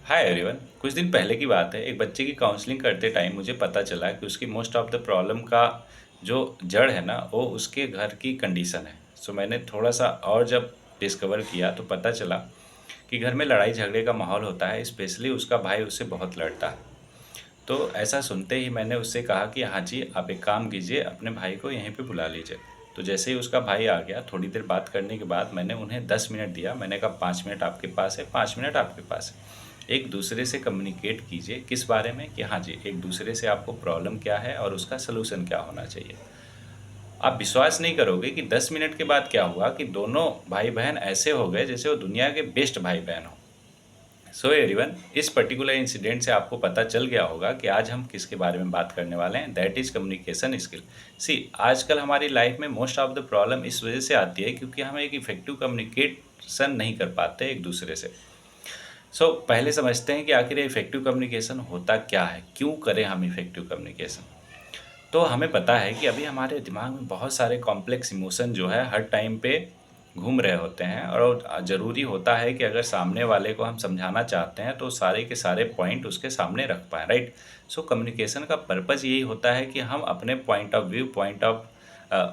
Hi everyone. कुछ दिन पहले की बात है, एक बच्चे की काउंसलिंग करते टाइम मुझे पता चला कि उसकी मोस्ट ऑफ द प्रॉब्लम का जो जड़ है ना, वो उसके घर की कंडीशन है। सो मैंने थोड़ा सा और जब डिस्कवर किया तो पता चला कि घर में लड़ाई झगड़े का माहौल होता है, स्पेशली उसका भाई उससे बहुत लड़ता है। तो ऐसा सुनते ही मैंने उससे कहा कि हाँ जी, आप एक काम कीजिए, अपने भाई को यहीं पे बुला लीजिए। तो जैसे ही उसका भाई आ गया, थोड़ी देर बात करने के बाद मैंने उन्हें 10 मिनट दिया। मैंने कहा 5 मिनट आपके पास है, 5 मिनट आपके पास है। एक दूसरे से कम्युनिकेट कीजिए किस बारे में, कि हाँ जी, एक दूसरे से आपको प्रॉब्लम क्या है और उसका सलूशन क्या होना चाहिए। आप विश्वास नहीं करोगे कि 10 मिनट के बाद क्या हुआ कि दोनों भाई बहन ऐसे हो गए जैसे वो दुनिया के बेस्ट भाई बहन हो। सो एवरीवन, इस पर्टिकुलर इंसिडेंट से आपको पता चल गया होगा कि आज हम किसके बारे में बात करने वाले हैं। That is communication skill. See, आजकल हमारी लाइफ में मोस्ट ऑफ द प्रॉब्लम इस वजह से आती है क्योंकि हम एक इफेक्टिव कम्युनिकेशन नहीं कर पाते एक दूसरे से। पहले समझते हैं कि आखिर ये इफेक्टिव कम्युनिकेशन होता क्या है, क्यों करें हम इफेक्टिव कम्युनिकेशन। तो हमें पता है कि अभी हमारे दिमाग में बहुत सारे कॉम्प्लेक्स इमोशन जो है हर टाइम पे घूम रहे होते हैं, और ज़रूरी होता है कि अगर सामने वाले को हम समझाना चाहते हैं तो सारे के सारे पॉइंट उसके सामने रख पाएँ, राइट। कम्युनिकेशन का पर्पज़ यही होता है कि हम अपने point of view, point of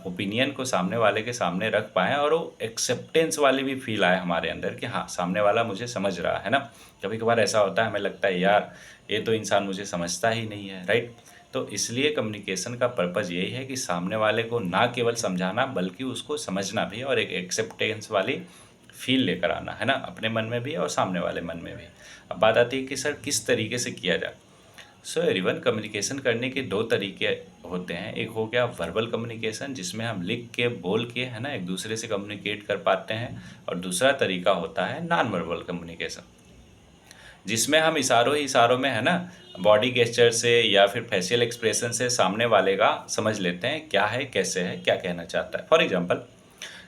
opinion को सामने वाले के सामने रख पाएँ, और वो एक्सेप्टेंस वाली भी फील आए हमारे अंदर कि हाँ, सामने वाला मुझे समझ रहा है ना। कभी कभार ऐसा होता है, हमें लगता है यार, ये तो इंसान मुझे समझता ही नहीं है, राइट। तो इसलिए कम्युनिकेशन का पर्पज़ यही है कि सामने वाले को ना केवल समझाना बल्कि उसको समझना भी, और एक एक्सेप्टेंस वाली फील लेकर आना है ना, अपने मन में भी और सामने वाले मन में भी। अब बात आती है कि सर किस तरीके से किया जाए। एवरीवन, कम्युनिकेशन करने के दो तरीके होते हैं। एक हो गया वर्बल कम्युनिकेशन, जिसमें हम लिख के बोल के है ना एक दूसरे से कम्युनिकेट कर पाते हैं, और दूसरा तरीका होता है नॉन वर्बल कम्युनिकेशन, जिसमें हम इशारों ही इशारों में है ना, बॉडी गेस्चर से या फिर फेशियल एक्सप्रेशन से सामने वाले का समझ लेते हैं क्या है, कैसे है, क्या कहना चाहता है। फॉर एग्जांपल,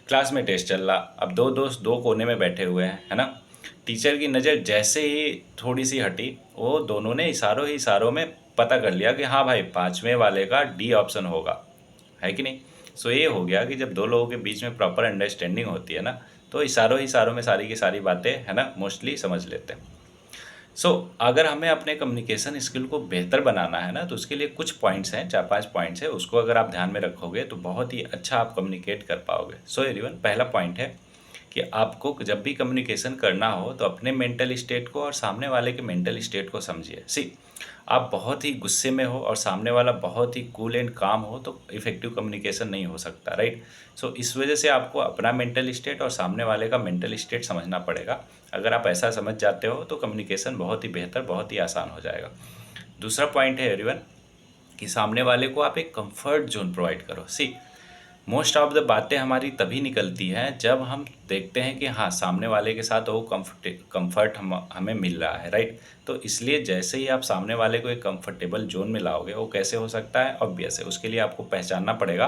क्लास में टेस्ट चल रहा, अब दो दोस्त दो कोने में बैठे हुए हैं, है ना। टीचर की नज़र जैसे ही थोड़ी सी हटी, वो दोनों ने इशारों ही इशारों में पता कर लिया कि हाँ भाई, पाँचवें वाले का डी ऑप्शन होगा, है कि नहीं। ये हो गया कि जब दो लोगों के बीच में प्रॉपर अंडरस्टैंडिंग होती है ना, तो इशारों ही इशारों में सारी की सारी बातें है ना मोस्टली समझ लेते हैं। अगर हमें अपने कम्युनिकेशन स्किल को बेहतर बनाना है ना, तो उसके लिए कुछ पॉइंट्स हैं, 4-5 पॉइंट्स हैं, उसको अगर आप ध्यान में रखोगे तो बहुत ही अच्छा आप कम्युनिकेट कर पाओगे। एवरीवन, पहला पॉइंट है कि आपको जब भी कम्युनिकेशन करना हो तो अपने मेंटल स्टेट को और सामने वाले के मेंटल स्टेट को समझिए। आप बहुत ही गुस्से में हो और सामने वाला बहुत ही कूल एंड काम हो तो इफेक्टिव कम्युनिकेशन नहीं हो सकता, राइट। इस वजह से आपको अपना मेंटल स्टेट और सामने वाले का मेंटल स्टेट समझना पड़ेगा। अगर आप ऐसा समझ जाते हो तो कम्युनिकेशन बहुत ही बेहतर, बहुत ही आसान हो जाएगा। दूसरा पॉइंट है एवरीवन, कि सामने वाले को आप एक कंफर्ट जोन प्रोवाइड करो। मोस्ट ऑफ द बातें हमारी तभी निकलती हैं जब हम देखते हैं कि हाँ, सामने वाले के साथ वो कंफर्ट हमें मिल रहा है, राइट। तो इसलिए जैसे ही आप सामने वाले को एक कंफर्टेबल जोन में लाओगे, वो कैसे हो सकता है, ऑब्वियस है, उसके लिए आपको पहचानना पड़ेगा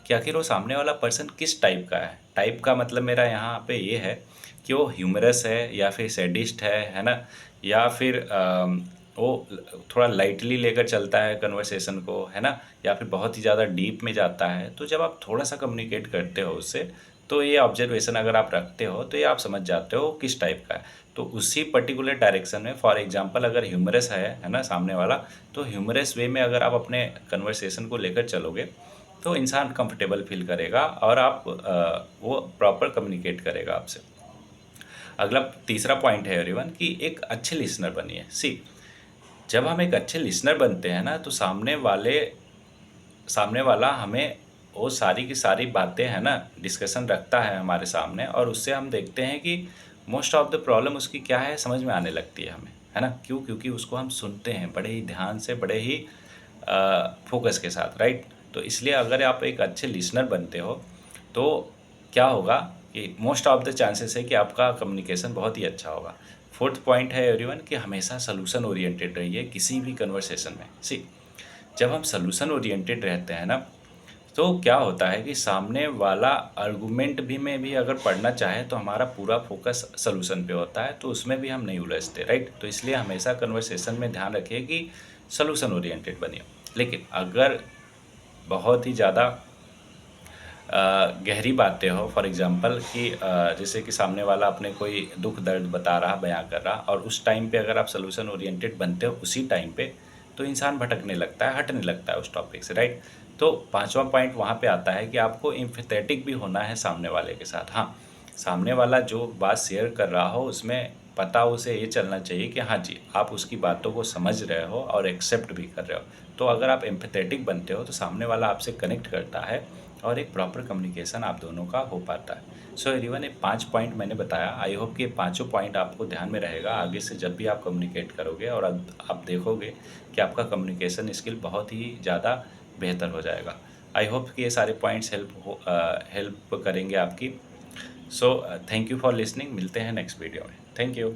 कि आखिर वो सामने वाला पर्सन किस टाइप का है। टाइप का मतलब मेरा यहाँ पे ये है कि वो ह्यूमरस है या फिर सैडिस्ट है ना, या फिर वो थोड़ा लाइटली लेकर चलता है कन्वर्सेशन को, है ना, या फिर बहुत ही ज़्यादा डीप में जाता है। तो जब आप थोड़ा सा कम्युनिकेट करते हो उससे, तो ये ऑब्जर्वेशन अगर आप रखते हो तो ये आप समझ जाते हो किस टाइप का है। तो उसी पर्टिकुलर डायरेक्शन में, फॉर एग्जांपल, अगर ह्यूमरस है ना सामने वाला, तो ह्यूमरस वे में अगर आप अपने कन्वर्सेशन को लेकर चलोगे तो इंसान कंफर्टेबल फील करेगा, और आप वो प्रॉपर कम्युनिकेट करेगा आपसे। अगला तीसरा पॉइंट है एवरीवन, कि एक अच्छे लिसनर बनिए। जब हम एक अच्छे लिसनर बनते हैं ना, तो सामने वाला हमें वो सारी की सारी बातें है ना डिस्कशन रखता है हमारे सामने, और उससे हम देखते हैं कि मोस्ट ऑफ द प्रॉब्लम उसकी क्या है समझ में आने लगती है हमें, है ना। क्यों? क्योंकि उसको हम सुनते हैं बड़े ही ध्यान से, बड़े ही फोकस के साथ, राइट। तो इसलिए अगर आप एक अच्छे लिसनर बनते हो तो क्या होगा कि मोस्ट ऑफ द चांसेस है कि आपका कम्युनिकेशन बहुत ही अच्छा होगा। फोर्थ पॉइंट है एवरीवन, कि हमेशा सोल्यूशन ओरिएंटेड रहिए किसी भी कन्वर्सेशन में। जब हम सोल्यूशन ओरिएंटेड रहते हैं ना, तो क्या होता है कि सामने वाला आर्गुमेंट में भी अगर पढ़ना चाहे तो हमारा पूरा फोकस सोल्यूशन पे होता है, तो उसमें भी हम नहीं उलझते, राइट। तो इसलिए हमेशा कन्वर्सेशन में ध्यान रखिए कि सोल्यूशन ओरिएंटेड बनिए। लेकिन अगर बहुत ही ज़्यादा गहरी बातें हो, फॉर एग्ज़ाम्पल कि जैसे कि सामने वाला अपने कोई दुःख दर्द बता रहा, बयाँ कर रहा, और उस टाइम पे अगर आप सॉल्यूशन ओरिएंटेड बनते हो उसी टाइम पे, तो इंसान भटकने लगता है, हटने लगता है उस टॉपिक से, राइट? तो 5वां पॉइंट वहाँ पे आता है कि आपको एम्पैथेटिक भी होना है सामने वाले के साथ। हाँ, सामने वाला जो बात शेयर कर रहा हो उसमें पता उसे ये चलना चाहिए कि हाँ जी, आप उसकी बातों को समझ रहे हो और एक्सेप्ट भी कर रहे हो। तो अगर आप एम्पैथेटिक बनते हो तो सामने वाला आपसे कनेक्ट करता है और एक प्रॉपर कम्युनिकेशन आप दोनों का हो पाता है। सो एवरीवन, ये 5 पॉइंट मैंने बताया। आई होप कि ये पाँचों पॉइंट आपको ध्यान में रहेगा आगे से जब भी आप कम्युनिकेट करोगे, और अब आप देखोगे कि आपका कम्युनिकेशन स्किल बहुत ही ज़्यादा बेहतर हो जाएगा। आई होप कि ये सारे पॉइंट्स हेल्प करेंगे आपकी। So thank you for listening. मिलते हैं नेक्स्ट वीडियो में। Thank you.